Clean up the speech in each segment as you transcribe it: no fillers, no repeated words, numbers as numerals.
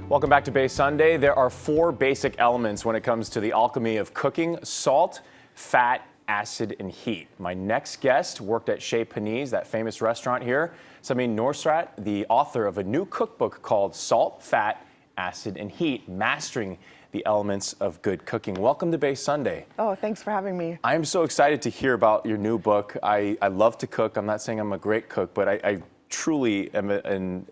Welcome back to Bay Sunday. There are 4 basic elements when it comes to the alchemy of cooking: salt, fat, acid, and heat. My next guest worked at Chez Panisse, that famous restaurant here. Samin Nosrat, the author of a new cookbook called Salt, Fat, Acid, and Heat, Mastering the Elements of Good Cooking. Welcome to Bay Sunday. Oh, thanks for having me. I'm so excited to hear about your new book. I love to cook. I'm not saying I'm a great cook, but I truly am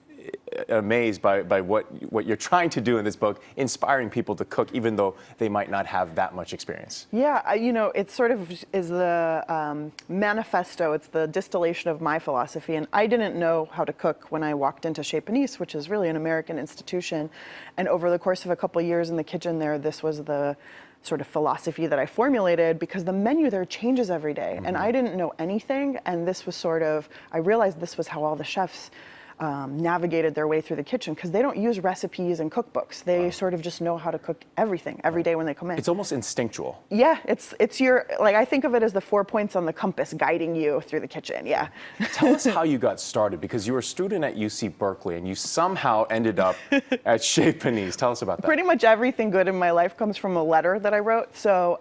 amazed by what you're trying to do in this book, inspiring people to cook even though they might not have that much experience. Yeah, you know, it sort of is the manifesto. It's the distillation of my philosophy. And I didn't know how to cook when I walked into Chez Panisse, which is really an American institution. And over the course of a couple of years in the kitchen there, this was the sort of philosophy that I formulated, because the menu there changes every day. Mm-hmm. And I didn't know anything. And this was sort of, I realized this was how all the chefs navigated their way through the kitchen, because they don't use recipes and cookbooks. They sort of just know how to cook everything every day when they come in. It's almost instinctual. Yeah, it's your, like, I think of it as the 4 points on the compass guiding you through the kitchen. Yeah. Tell us how you got started, because you were a student at UC Berkeley and you somehow ended up at Chez Panisse. Tell us about that. Pretty much everything good in my life comes from a letter that I wrote. So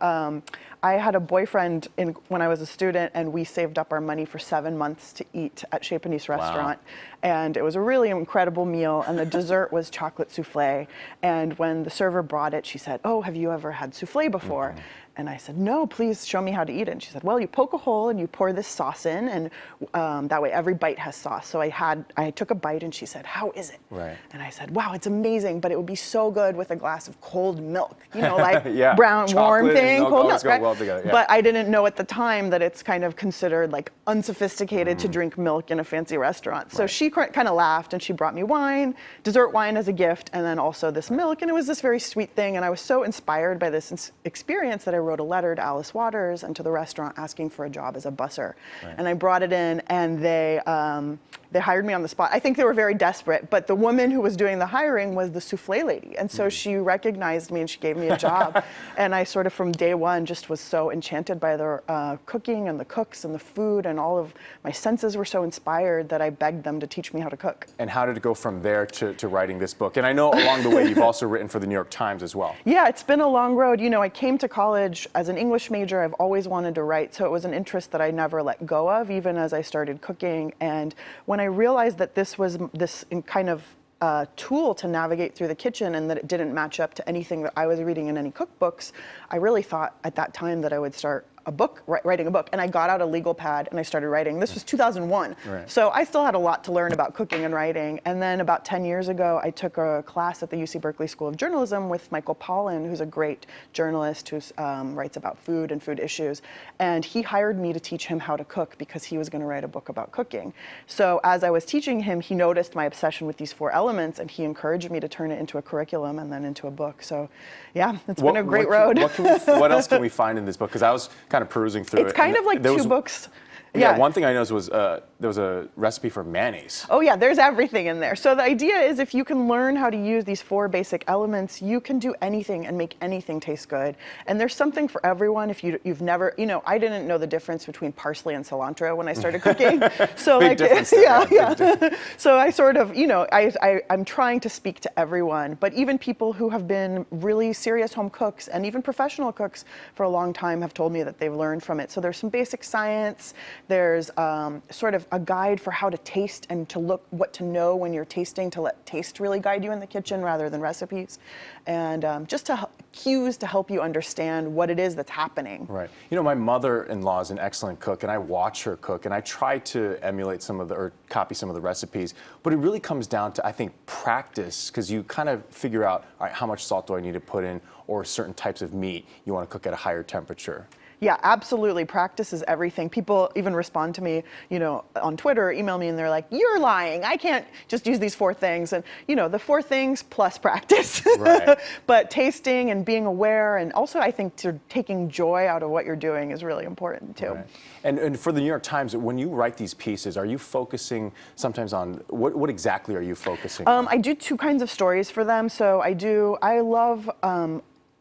I had a boyfriend when I was a student, and we saved up our money for 7 months to eat at Chez Panisse restaurant. Wow. And it was a really incredible meal, and the dessert was chocolate souffle. And when the server brought it, she said, "Oh, have you ever had souffle before?" Mm-hmm. And I said, "No, please show me how to eat it." And she said, "Well, you poke a hole and you pour this sauce in, and that way every bite has sauce." So I took a bite, and she said, "How is it?" Right. And I said, "Wow, it's amazing, but it would be so good with a glass of cold milk." You know, like yeah. brown, chocolate warm thing, cold milk, right? Well together, yeah. But I didn't know at the time that it's kind of considered like unsophisticated to drink milk in a fancy restaurant. So she kind of laughed, and she brought me wine, dessert wine as a gift, and then also this milk. And it was this very sweet thing. And I was so inspired by this experience that I wrote a letter to Alice Waters and to the restaurant asking for a job as a busser. Right. And I brought it in, and they hired me on the spot. I think they were very desperate, but the woman who was doing the hiring was the souffle lady. And so she recognized me and she gave me a job. And I sort of from day one just was so enchanted by the cooking and the cooks and the food, and all of my senses were so inspired that I begged them to teach me how to cook. And how did it go from there to writing this book? And I know along the way you've also written for the New York Times as well. Yeah, it's been a long road. You know, I came to college as an English major. I've always wanted to write, so it was an interest that I never let go of, even as I started cooking. And when I realized that this was this kind of tool to navigate through the kitchen, and that it didn't match up to anything that I was reading in any cookbooks, I really thought at that time that I would start writing a book. And I got out a legal pad and I started writing. This was 2001. Right. So I still had a lot to learn about cooking and writing. And then about 10 years ago, I took a class at the UC Berkeley School of Journalism with Michael Pollan, who's a great journalist who writes about food and food issues. And he hired me to teach him how to cook, because he was going to write a book about cooking. So as I was teaching him, he noticed my obsession with these 4 elements, and he encouraged me to turn it into a curriculum and then into a book. So yeah, it's been a great road. What else can we find in this book? Because I was kind of perusing through it. It's kind of like 2 books. Yeah, one thing I noticed was there was a recipe for mayonnaise. Oh yeah, there's everything in there. So the idea is, if you can learn how to use these 4 basic elements, you can do anything and make anything taste good. And there's something for everyone. If you've never, you know, I didn't know the difference between parsley and cilantro when I started cooking. So big difference there, yeah. So I sort of, you know, I'm trying to speak to everyone, but even people who have been really serious home cooks and even professional cooks for a long time have told me that they've learned from it. So there's some basic science. There's sort of a guide for how to taste and to look, what to know when you're tasting, to let taste really guide you in the kitchen rather than recipes. And just cues to help you understand what it is that's happening. Right. You know, my mother-in-law is an excellent cook, and I watch her cook, and I try to emulate some of or copy some of the recipes, but it really comes down to, I think, practice, because you kind of figure out, all right, how much salt do I need to put in, or certain types of meat you want to cook at a higher temperature. Yeah, absolutely. Practice is everything. People even respond to me, you know, on Twitter, email me, and they're like, "You're lying. I can't just use these 4 things." And, you know, the 4 things plus practice. Right. But tasting and being aware, and also I think taking joy out of what you're doing is really important too. Right. And for the New York Times, when you write these pieces, are you focusing sometimes on, what exactly are you focusing on? I do 2 kinds of stories for them. So I love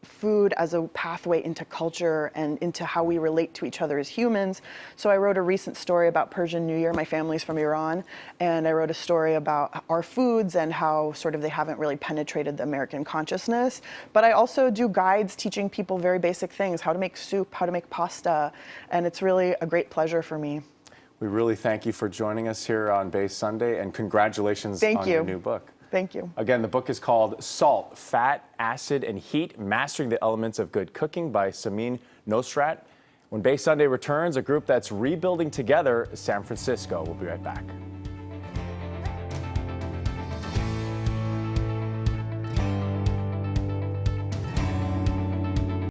food as a pathway into culture and into how we relate to each other as humans. So I wrote a recent story about Persian New Year. My family's from Iran, and I wrote a story about our foods and how sort of they haven't really penetrated the American consciousness. But I also do guides teaching people very basic things, how to make soup, how to make pasta, and it's really a great pleasure for me. We really thank you for joining us here on Bay Sunday, and congratulations on your new book. Thank you. Again, the book is called Salt, Fat, Acid, and Heat, Mastering the Elements of Good Cooking by Samin Nosrat. When Bay Sunday returns, a group that's rebuilding together San Francisco. We'll be right back.